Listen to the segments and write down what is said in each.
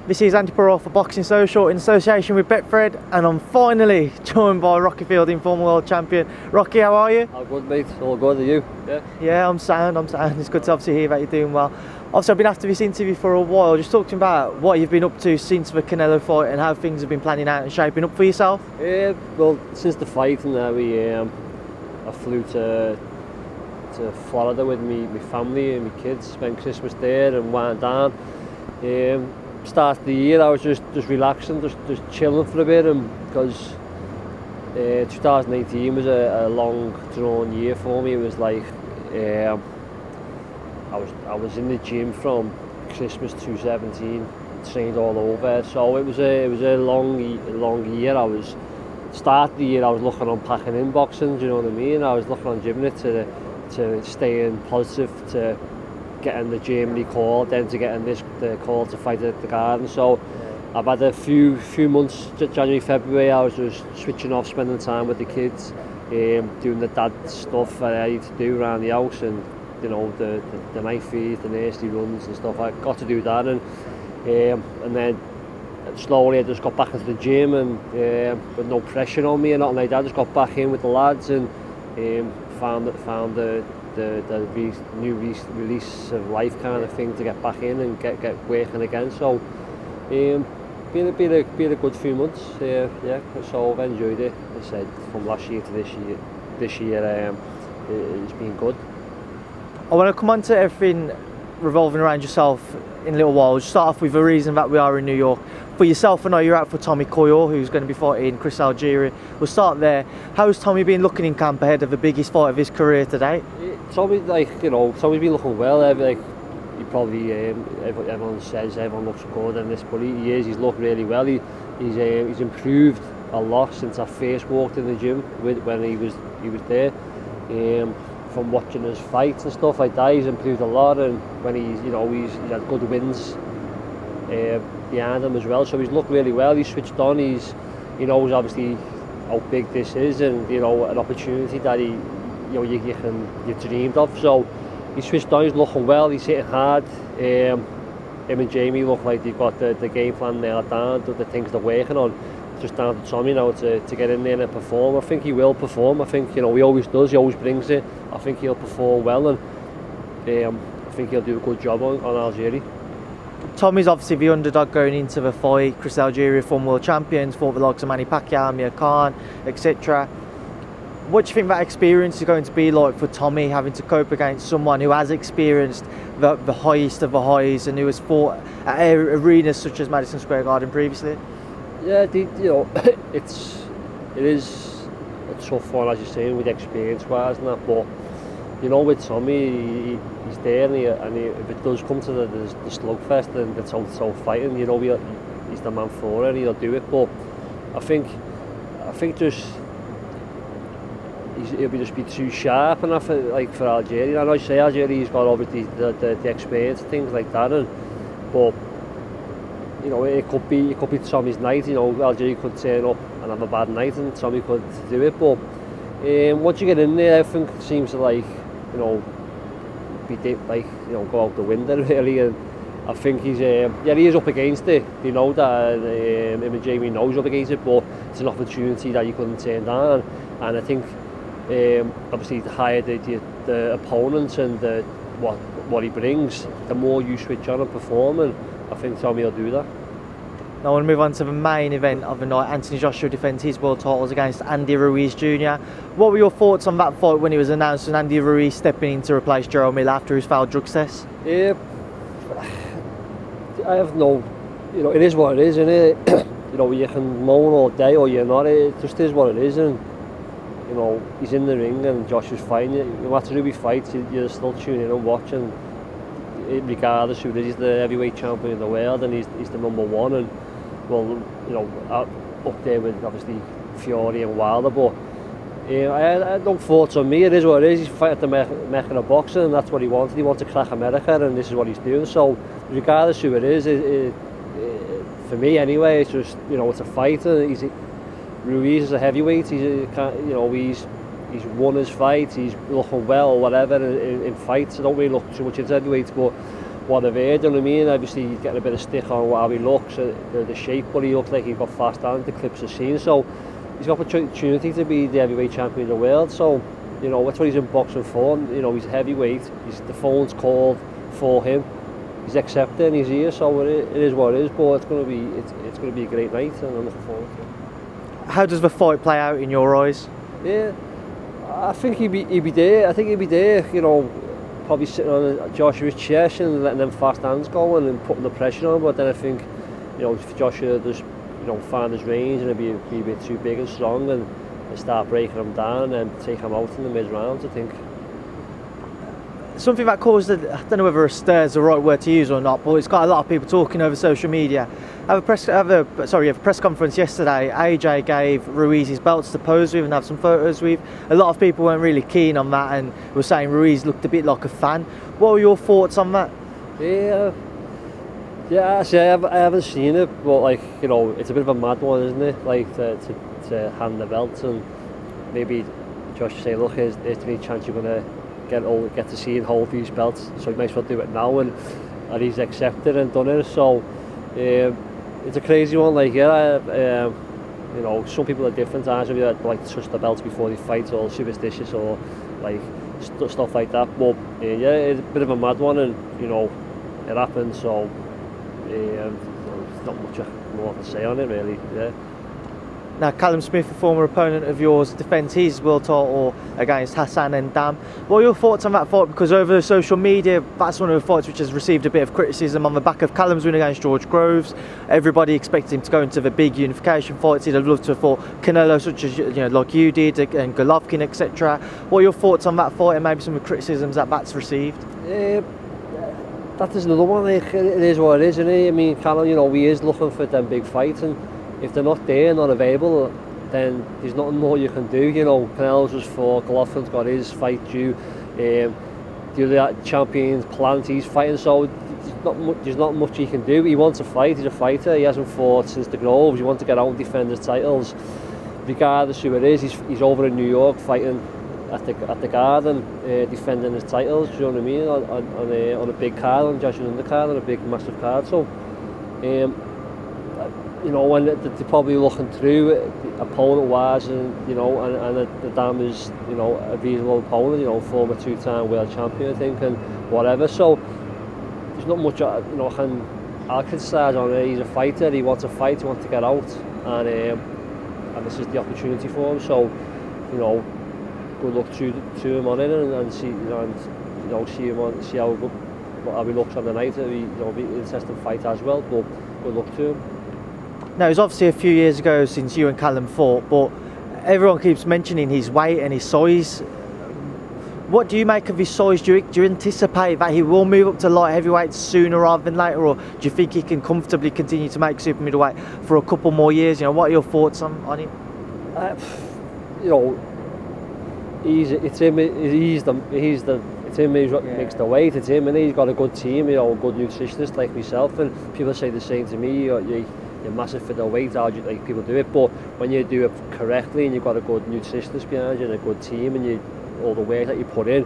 This is Andy Perrault for Boxing Social in association with Betfred, and I'm finally joined by Rocky Fielding, former world champion. Rocky, how are you? All good, mate. All good. Are you? Yeah, I'm sound. It's good to obviously hear that you're doing well. Obviously, I've been after this interview for a while. Just talk to me about what you've been up to since the Canelo fight and how things have been planning out and shaping up for yourself. Well, since the fight and I flew to Florida with my family and my kids, spent Christmas there and went down. Start of the year I was just relaxing, just chilling for a bit, and because 2018 was a long drawn year for me. It was like I was in the gym from Christmas 2017, trained all over, so it was a long year. I was start of the year I was looking on packing in boxing, do you know what I mean? I was looking on gymming it to staying positive, to getting the Germany call, then to getting the call to fight at the Garden. So I've had a few months, January, February, I was just switching off, spending time with the kids, doing the dad stuff that I need to do around the house, and you know, the night feeds, the nursery runs and stuff. I got to do that, and then slowly I just got back into the gym, and with no pressure on me and nothing like that. I just got back in with the lads and found the new release of life kind of thing to get back in and get working again. So been a good few months. So I've enjoyed it. As I said, from last year to this year it's been good. I want to come on to everything revolving around yourself in a little while. We'll start off with the reason that we are in New York. For yourself, I know you're out for Tommy Coyle, who's going to be fighting Chris Algieri. We'll start there. How's Tommy been looking in camp ahead of the biggest fight of his career today? Tommy's been looking well. He probably everyone says everyone looks good in this, but he's looked really well. He's improved a lot since I first walked in the gym when he was there. From watching his fights and stuff like that, he's improved a lot, and when he's had good wins behind him as well. So he's looked really well. He's switched on. He knows obviously how big this is, and an opportunity that you dreamed of. So he's switched on. He's looking well. He's hitting hard. Him and Jamie look like they've got the game plan nailed down. The things they're working on. Just down to Tommy now to get in there and perform. I think he will perform. I think he always does. He always brings it. I think he'll perform well, and I think he'll do a good job on Algieri. Tommy's obviously the underdog going into the fight. Chris Algieri, former world champions, fought the likes of Manny Pacquiao, Amir Khan, etc. What do you think that experience is going to be like for Tommy, having to cope against someone who has experienced the highest of the highs and who has fought at arenas such as Madison Square Garden previously? Yeah, it is a tough one, as you're saying, with experience-wise and that. But with Tommy, he's there, and if it does come to the slugfest and the toe fighting, he's the man for it. He'll do it. But I think just he'll just be too sharp enough for Algieri. I know you say Algieri's got obviously the experience and things like that, but. It could be Tommy's night. Algieri could turn up and have a bad night, and Tommy could do it. But once you get in there, everything seems to go out the window really. And I think he is up against it. You know that him and Jamie knows up against it, but it's an opportunity that you couldn't turn down. And I think obviously the higher the opponent and what he brings, the more you switch on and perform. And I think Tommy will do that. Now I want to move on to the main event of the night. Anthony Joshua defends his world titles against Andy Ruiz Jr. What were your thoughts on that fight when it was announced and Andy Ruiz stepping in to replace Gerald Miller after his failed drug test? I have no... it is what it is, isn't it? You can moan all day or you're not. It just is what it is, and he's in the ring and Joshua's fighting. No matter who he fights, you're still tuning in and watching. Regardless who it is, he's the heavyweight champion in the world, and he's the number one, and up there with obviously Fury and Wilder. But I had no thoughts on me. It is what it is. He's fighting at the Mecca of boxing, and that's what he wanted. He wants to crack America, and this is what he's doing. So regardless who it is, for me anyway, it's just it's a fight. Ruiz is a heavyweight. He's won his fight. He's looking well, whatever in fights. I don't really look too much into heavyweights, but what I've heard, you know what I mean? Obviously he's getting a bit of stick on how he looks, the shape, but he looks like he's got fast hands, the clips I've seen, so he's got opportunity to be the heavyweight champion of the world, so you know, that's what he's in boxing for. You know, he's heavyweight, the phone's called for him, he's accepting, he's here, so it is what it is, but it's going to be a great night and I'm looking forward to it. How does the fight play out in your eyes? Yeah, I think he'd be there. I think he'd be there. You know, probably sitting on Joshua's chest and letting them fast hands go and putting the pressure on. But then I think, you know, if Joshua does, you know, find his range and be a bit too big and strong and start breaking him down and take him out in the mid rounds, I think. Something that caused, I don't know whether a stir is the right word to use or not, but it's got a lot of people talking over social media. Have a press conference yesterday. AJ gave Ruiz his belts to pose with and have some photos with. A lot of people weren't really keen on that and were saying Ruiz looked a bit like a fan. What were your thoughts on that? Yeah. See, I haven't seen it, but like, you know, it's a bit of a mad one, isn't it? Like to hand the belts and maybe Josh say, look, here's the chance you're gonna get to see and hold these belts, so you might as well do it now, and he's accepted and done it. So it's a crazy one. Like, you know, some people are different. Some people like to touch the belts before they fight, or superstitious, or like stuff like that. But yeah, it's a bit of a mad one, and you know, it happened. So there's not much more to say on it, really. Yeah. Now, Callum Smith, a former opponent of yours, defends his world title against Hassan and Dam. What are your thoughts on that fight? Because over social media, that's one of the fights which has received a bit of criticism on the back of Callum's win against George Groves. Everybody expected him to go into the big unification fights. He'd have loved to have fought Canelo, such as, you know, like you did, and Golovkin, etc. What are your thoughts on that fight and maybe some of the criticisms that's received? That is another one. Like, it is what it is, isn't it? I mean, Callum, you know, he is looking for them big fights, and if they're not there, not available, then there's nothing more you can do. You know, Canelo's just fought, Golovkin's got his fight due, the other champions planned he's fighting, so there's not much he can do. He wants to fight, he's a fighter, he hasn't fought since the Groves, he wants to get out and defend his titles. Regardless who it is, he's over in New York fighting at the Garden, defending his titles, do you know what I mean, on a big card, on Joshua's undercard, on a big massive card. So you know, when they're probably looking through opponent-wise, and you know, and the Dam is, you know, a reasonable opponent, you know, former two-time world champion, I think, and whatever. So there's not much, you know, I'll criticise on it. He's a fighter. He wants to fight. He wants to get out, and this is the opportunity for him. So, you know, good luck to him on it, and see, you know, see how he looks on the night. You know, be an interesting fight as well. But good luck to him. Now, it was obviously a few years ago since you and Callum fought, but everyone keeps mentioning his weight and his size. What do you make of his size? Do you anticipate that he will move up to light heavyweight sooner rather than later, or do you think he can comfortably continue to make super middleweight for a couple more years? You know, what are your thoughts on him? You know, it's him who makes the weight. It's him, and he's got a good team, you know, a good nutritionist like myself, and people say the same to me. You're massive for the weight, how do you, like, people do it, but when you do it correctly and you've got a good nutritionist behind you and a good team, and all the work that you put in,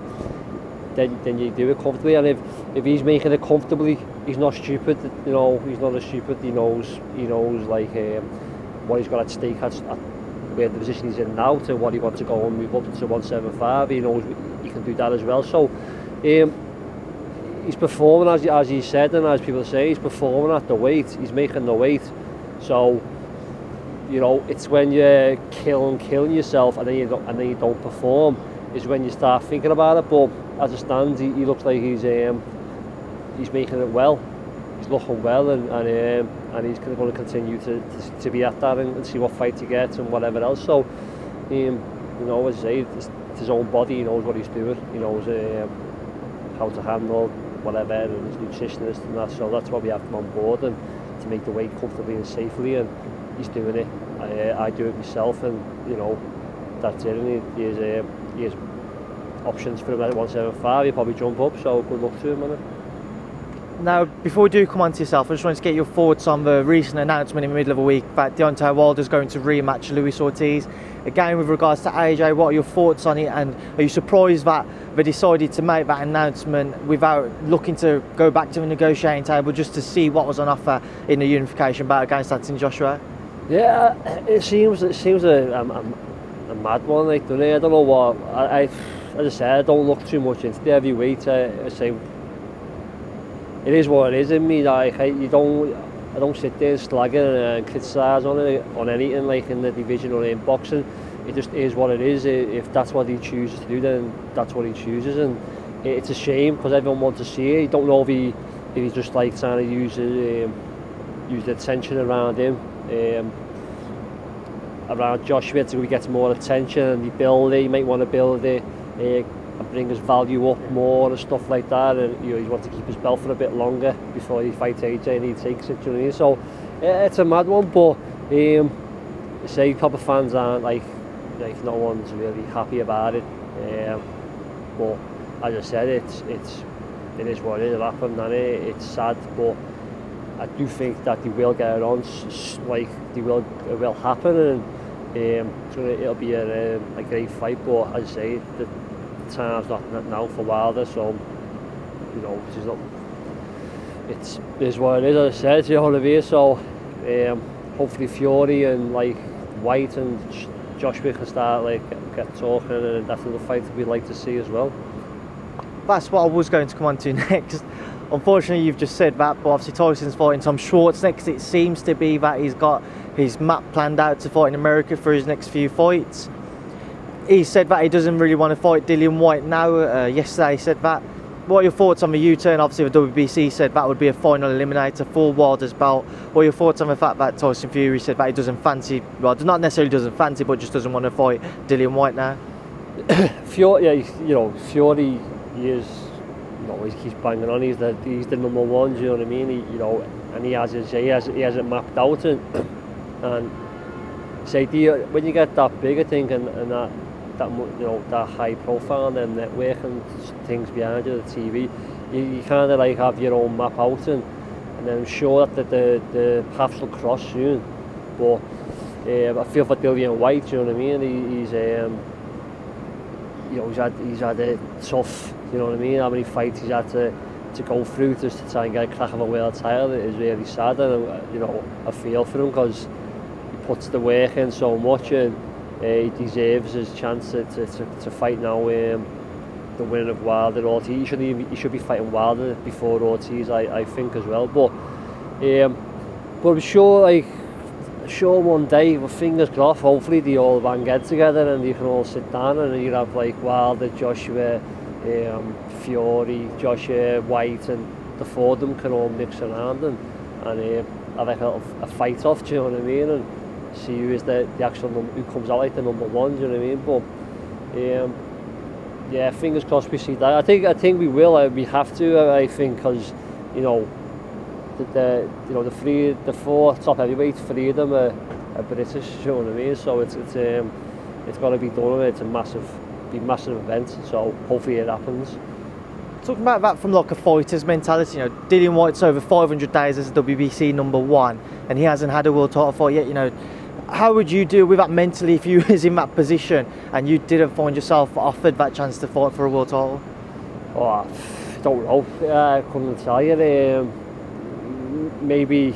then you do it comfortably. And if he's making it comfortably, he's not stupid. You know, he's not as stupid. He knows like what he's got at stake at where the position he's in now to what he wants to go and move up to 175. He knows he can do that as well. So he's performing, as he said, and as people say, he's performing at the weight. He's making the weight. So, you know, it's when you're killing yourself and then you don't perform is when you start thinking about it. But as it stands, he looks like he's making it well. He's looking well, and he's going to continue to be at that and see what fight he gets and whatever else. So, you know, as I say, it's his own body. He knows what he's doing. He knows how to handle whatever, and his nutritionist and that. So that's why we have him on board, and to make the weight comfortably and safely, and he's doing it. I do it myself, and you know, that's it. And he has options for him at 175. He'll probably jump up. So good luck to him on it. Now, before we do come on to yourself, I just wanted to get your thoughts on the recent announcement in the middle of the week that Deontay Wilder's going to rematch Luis Ortiz. Again, with regards to AJ, what are your thoughts on it, and are you surprised that they decided to make that announcement without looking to go back to the negotiating table just to see what was on offer in the unification bout against Anthony Joshua? Yeah, it seems a mad one, like, doesn't it? I don't know what. As I said, I don't look too much into the heavyweight. I say it is what it is in me. Like, I don't sit there and slag it and criticise on anything, like in the division or in boxing. It just is what it is. If that's what he chooses to do, then that's what he chooses, and it's a shame because everyone wants to see it. You don't know if he's just like trying to use the attention around him, around Joshua, so he gets more attention and he build it. He might want to build it. And bring his value up more and stuff like that, and he wants to keep his belt for a bit longer before he fights AJ and he takes it, you know what I mean? So it's a mad one, but say proper fans aren't like no one's really happy about it, but as I said, it is what it is. It happened, and it's sad, but I do think that they will get it on, like it will happen, and it'll be a great fight. But as I say, the time's not now for Wilder, so you know, it is what it is. As I said, you know what I mean? So hopefully Fury and like White and Joshua can start like get talking, and that's another fight we'd like to see as well. That's what I was going to come on to next. Unfortunately, you've just said that, but obviously Tyson's fighting Tom Schwartz next. It seems to be that he's got his map planned out to fight in America for his next few fights. He said that he doesn't really want to fight Dillian Whyte now. Yesterday he said that. What are your thoughts on the U-turn? Obviously the WBC said that would be a final eliminator for Wilder's belt. What are your thoughts on the fact that Tyson Fury said that he doesn't fancy, well, not necessarily doesn't fancy, but just doesn't want to fight Dillian Whyte now? Fury, yeah, you know, Fury is, you know, he keeps banging on. He's the number one. You know what I mean? He has it mapped out, and say when you get that big, I think, and that you know, that high profile and them network and things behind you, the TV, you kind of like have your own map out, and then I'm sure that the paths will cross soon. But I feel for Dillian Whyte, you know what I mean? He's you know, he's had a tough, you know what I mean? How many fights he's had to go through just to try and get a crack of a world title. It is really sad, and you know, I feel for him because he puts the work in so much, and he deserves his chance to fight now. The winner of Wilder Ortiz. He should be fighting Wilder before Ortiz, I think, as well. But I'm sure one day, with fingers crossed, hopefully they all bang get together and you can all sit down and you have like Wilder, Joshua, Fury, Joshua, White, and the four of them can all mix around and have like a fight off, do you know what I mean? And see who is the actual who comes out like the number one, do you know what I mean? But yeah, fingers crossed we see that. I think we will. We have to. I think, because you know, the four top heavyweights, three of them are British. You know what I mean? So it's got to be done. It's a massive event. So hopefully it happens. Talking about that from like a fighter's mentality, you know, Dillian Whyte's over 500 days as a WBC number one, and he hasn't had a world title fight yet. You know, how would you deal with that mentally if you was in that position and you didn't find yourself offered that chance to fight for a world title? Oh, I don't know. I couldn't tell you. Maybe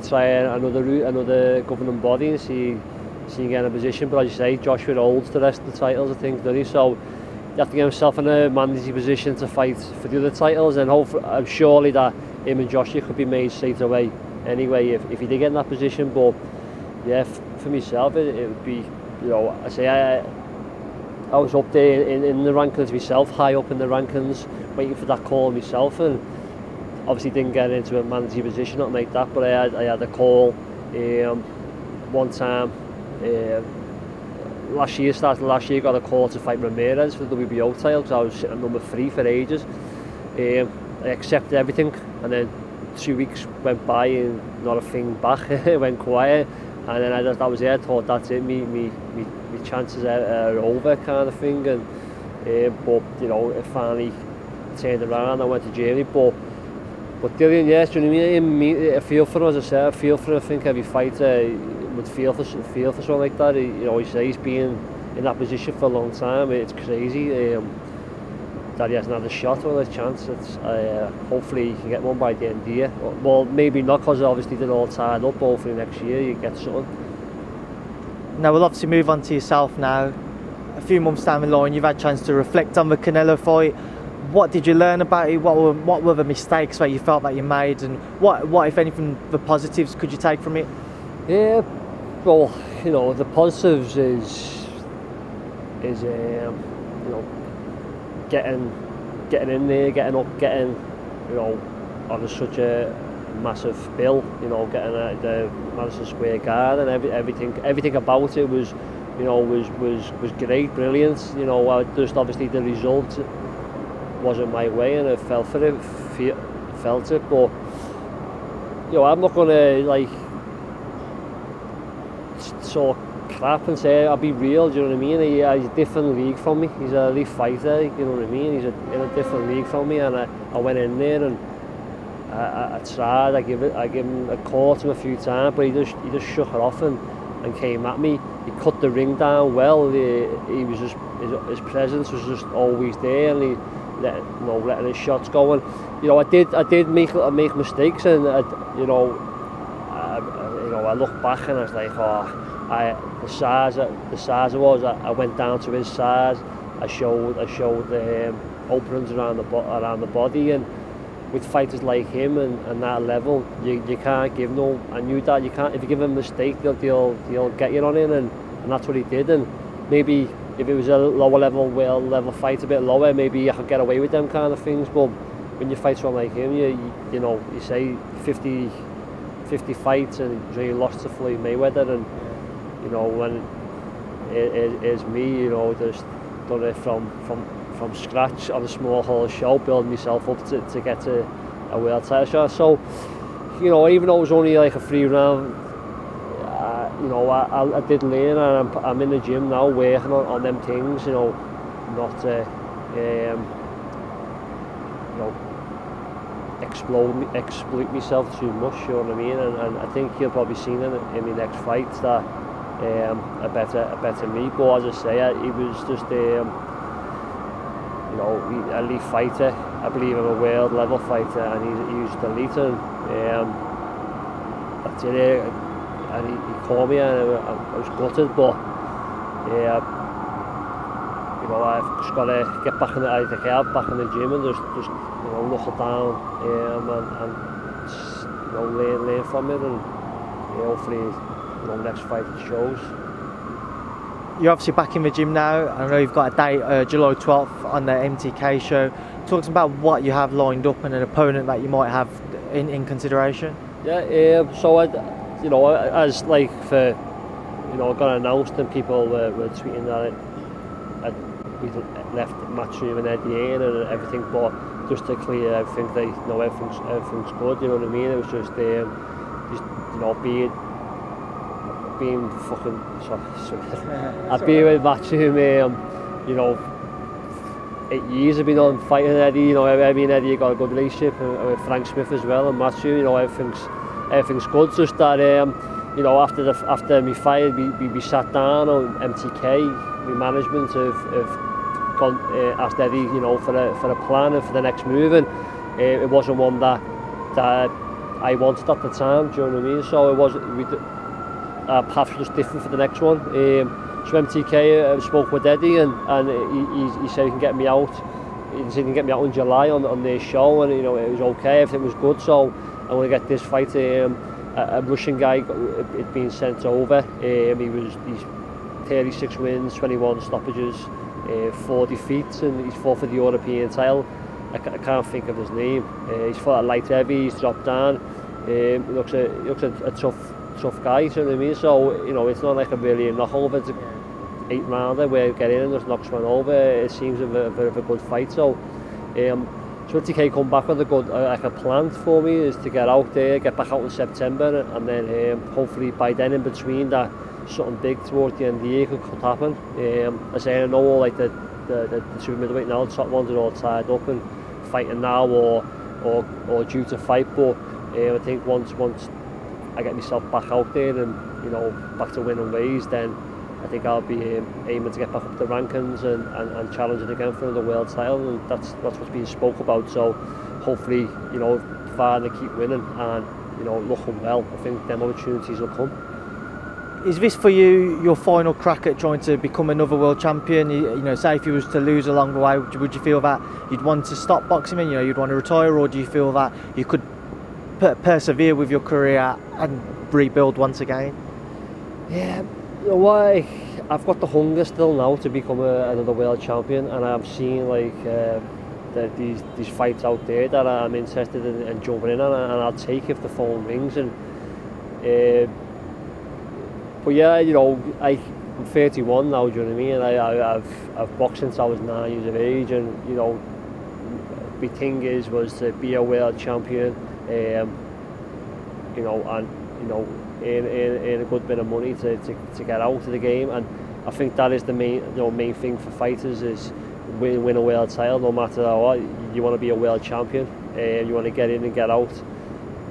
try another route, another governing body, and see you get in a position. But as you say, Joshua holds the rest of the titles, I think, doesn't he? So you have to get himself in a managing position to fight for the other titles, and hopefully, I'm surely that him and Joshua could be made straight away anyway if he did get in that position. But yeah, for myself, it would be, you know, I was up there in the rankings myself, high up in the rankings, waiting for that call myself, and obviously didn't get into a managing position, not like that, but I had a call one time. Last year, got a call to fight Ramirez for the WBO title because I was sitting at number 3 for ages. I accepted everything, and then 2 weeks went by and not a thing back. It went quiet, and then I was there. I thought that's it. Me chances are over, kind of thing. And but you know, it finally turned around. I went to Germany, but But Dillian, yes, do you know what I mean? I feel for him, as I said, I feel for him. I think every fighter would feel for something like that. He says he's been in that position for a long time. It's crazy that he hasn't had a shot or a chance. Hopefully he can get one by the end of the year. Well, maybe not, because obviously they're all tied up. Hopefully next year you get something. Now we'll obviously move on to yourself now. A few months down the line, you've had a chance to reflect on the Canelo fight. What did you learn about it? What were the mistakes that you felt that you made, and what if anything, the positives could you take from it? Yeah, well, the positives is getting in there, getting up, on such a massive bill, getting at the Madison Square Garden, and everything about it was great, brilliant. Just obviously the result wasn't my way, and I felt it. But I'm not gonna sort crap and say I'll be real. Do you know what I mean? He's a different league from me. He's an elite fighter. You know what I mean? He's in a different league from me, and I went in there and I tried. I give him a caught him a few times, but he just shook it off and came at me. He cut the ring down well. He was just his presence was just always there, and he letting his shots go. And I did make mistakes, and I look back and I was like, the size I was, I went down to his size. I showed openings around the body, and with fighters like him and that level, you can't give no. I knew that you can't. If you give him a mistake, they'll get you on it, and that's what he did. And maybe if it was a lower level fight, a bit lower, maybe I could get away with them kind of things. But when you fight someone like him, you say 50 fights, and he lost to Floyd Mayweather, and when it is me, just done it from scratch on a small hall show, building myself up to get to a world title shot. So, even though it was only like a 3 round, I did learn, and I'm in the gym now working on them things, not exploit myself too much, you know what I mean? And I think you'll probably see in my next fight that a better me. But as I say, he was just elite fighter. I believe I'm a world level fighter, and he was elite, and I did it, and he called me, and I was gutted, but I've just got to get back in the gym and just knuckle down, and learn from it, and hopefully next fight it shows. You're obviously back in the gym now. I know you've got a date, July 12th on the MTK show. Talk to me about what you have lined up and an opponent that you might have in consideration. Yeah, so as like for got announced, and people were tweeting that we left Matchroom and Eddie in and everything, but just to clear everything, everything's good. You know what I mean? It was just being fucking sorry. I've been with Matchroom 8 years. I've been on fighting Eddie. Me and Eddie got a good relationship, and with Frank Smith as well, and Matchroom. Everything's good. Just that after my fight, we sat down on MTK. My management have gone asked Eddie for a plan and for the next move, and it wasn't one that I wanted at the time. Do you know what I mean? So it was our paths were just different for the next one. So MTK spoke with Eddie, and he said he can get me out. He said he can get me out in July on their show, and it was okay, everything was good. So I want to get this fight. A Russian guy had been sent over. He's 36 wins, 21 stoppages, 4 defeats, and he's fought for the European title. I can't think of his name. He's fought at light heavy. He's dropped down. He looks a tough guy, you know what I mean? So it's not like a really knockover. It's an 8 rounder where you get in and just knocks one over. It seems a bit of a good fight. So TK come back with a plan for me is to get out there, get back out in September, and then hopefully by then, in between that, something big towards the end of the year could happen. I know like the super middleweight now, the top ones are all tied up and fighting now, or or due to fight, but I think once I get myself back out there and back to winning ways, then I think I'll be aiming to get back up the rankings and challenging again for the world title, and that's what's being spoke about. So hopefully, providing I keep winning and looking well, I think them opportunities will come. Is this for you your final crack at trying to become another world champion? Say if you was to lose along the way, would you feel that you'd want to stop boxing and you'd want to retire, or do you feel that you could persevere with your career and rebuild once again? Yeah, you know what? I've got the hunger still now to become another world champion, and I've seen these fights out there that I'm interested in jumping in on, and I'll take if the phone rings. And but yeah, I'm 31 now. Do you know what I mean? I've boxed since I was 9 years of age, and my thing was to be a world champion. Earn a good bit of money to get out of the game, and I think that is the main thing for fighters is win a world title. No matter what, you want to be a world champion, and you want to get in and get out.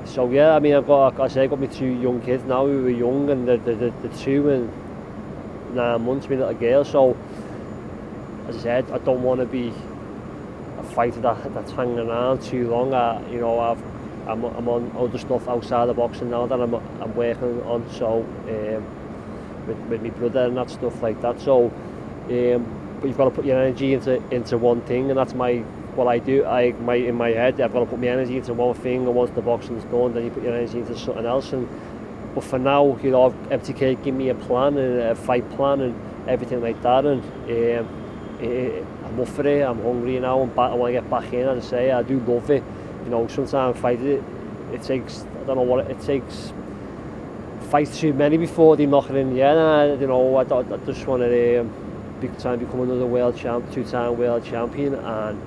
So yeah, I mean, I've got my 2 young kids now who are young, and the 2 and 9 months, my little girl. So as I said, I don't want to be a fighter that's hanging around too long. I'm on other stuff outside of boxing now that I'm working on. So with my brother and that stuff like that. So but you've got to put your energy into one thing, and that's what I do. In my head, I've got to put my energy into one thing, and once the boxing's done, then you put your energy into something else. But for now, MTK give me a plan and a fight plan and everything like that, and I'm up for it. I'm hungry now. I want to get back in. As I say, I do love it. Sometimes fighting it takes, I don't know what it takes. Fights too many before they knock it in the end. I just want to try and become another world champ, 2-time world champion, and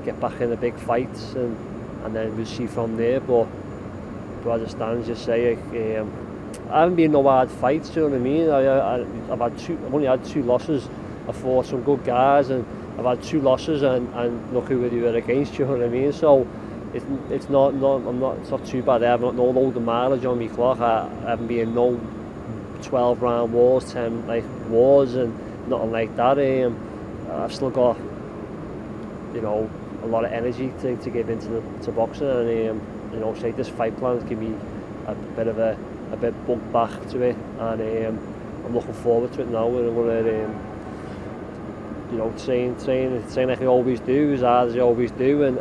get back in the big fights, and then we'll see from there. But as it stands, just say I haven't been in no hard fights. Do you know what I mean? I've only had 2 losses. I fought some good guys, and I've had 2 losses, and look who they were against. You know what I mean? So it's not too bad. I haven't got no load of mileage on my clock. I haven't been in no 12 round wars, 10 wars, and nothing like that. I've still got a lot of energy to give into boxing, and say this fight plan has given me a bit bug back to it, and I'm looking forward to it now. We're train like I always do, as hard as I always do, and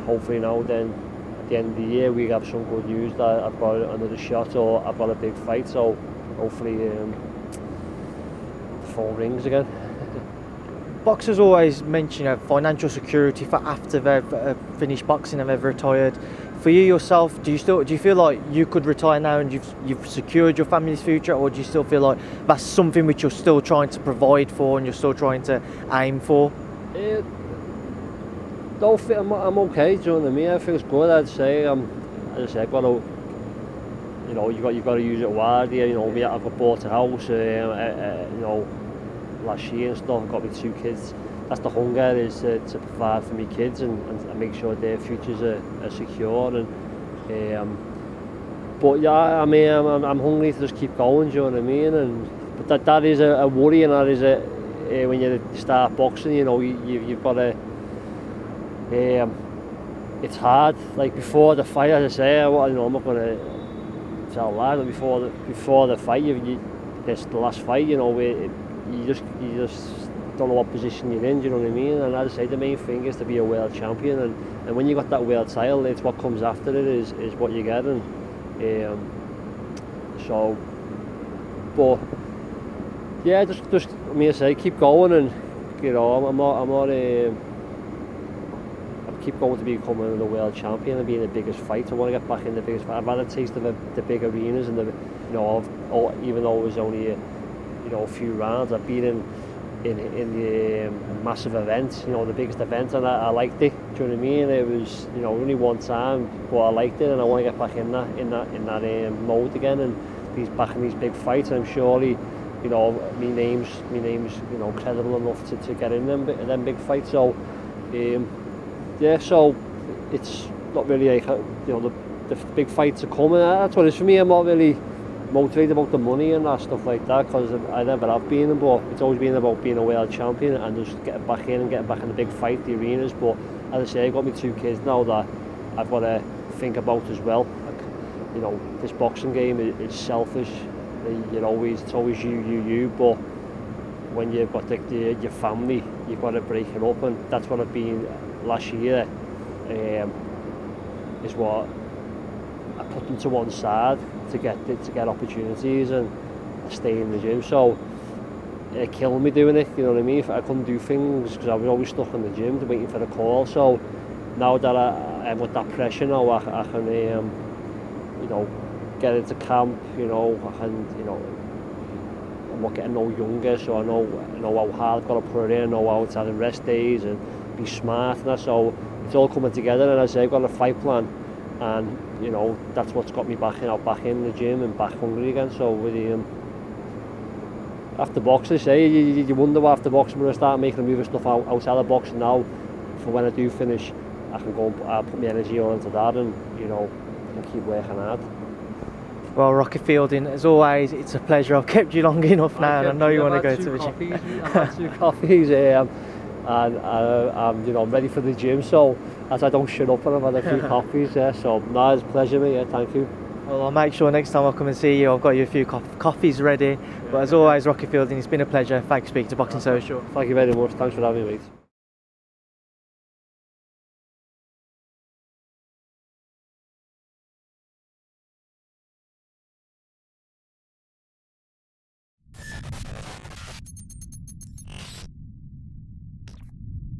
hopefully now then at the end of the year we have some good news that I've got another shot or I've got a big fight. So hopefully the phone rings again. Boxers always mention financial security for after they've finished boxing and they've retired. For you yourself, do you feel like you could retire now and you've secured your family's future, or do you still feel like that's something which you're still trying to provide for and you're still trying to aim for? I'm okay. Do you know what I mean? I feel good. I'd say I've got to. You've got to use it wisely. I've got bought a house. Last year and stuff. I've got my 2 kids. That's the hunger, is to provide for my kids and make sure their futures are secure. And but yeah, I mean, I'm hungry to just keep going. Do you know what I mean? But that is a worry, and that is when you start boxing. You've got to. It's hard. Like before the fight, as I say, I'm not going to tell lies. Before the fight, this the last fight. You just don't know what position you're in. Do you know what I mean? And as I say, the main thing is to be a world champion, and when you got that world title, it's what comes after it is what you get. And so, but yeah, just I say, keep going, and I'm keep going to becoming the world champion and being the biggest fight. I want to get back in the biggest fight. I've had a taste of the big arenas, and even though it was only a few rounds, I've been in the massive events, the biggest event, and I liked it. Do you know what I mean? It was only one time, but I liked it, and I want to get back in that mode again, and back in these big fights. And I'm surely my name's credible enough to get in them big fights. So yeah, so it's not really like, the big fights are coming. That's what it is for me. I'm not really motivated about the money and that stuff like that, because I never have been, but it's always been about being a world champion and just getting back in and getting back in the big fight, the arenas. But as I say, I've got my 2 kids now that I've got to think about as well. Like, this boxing game is selfish. It's always you, but when you've got your family, you've got to break it up, and that's what I've been last year. Is what I put them to one side to get opportunities and stay in the gym. So it killed me doing it. You know what I mean? I couldn't do things because I was always stuck in the gym waiting for the call. So now that I'm with that pressure now, I can get into camp. I can, I'm not getting no younger, so I know how hard I've got to put it in, I know how to have rest days and be smart and that. So it's all coming together, and as I say, I've got a fight plan, and that's what's got me back in the gym and back hungry again. So with after boxing, say you wonder what after boxing when I start making a move of stuff outside of boxing now, for when I do finish, I can go and put my energy all into that, and and keep working hard. Well, Rocky Fielding, as always, it's a pleasure. I've kept you long enough now, and I know you want to go to the gym. I've had 2 coffees, and I'm ready for the gym. So as I don't shut up, and I've had a few coffees. So it's a pleasure, mate. Thank you. Well, I'll make sure next time I come and see you, I've got you a few coffees ready. But as always, Rocky Fielding, it's been a pleasure. Thanks for speaking to Boxing Social. Thank you very much. Thanks for having me, mate.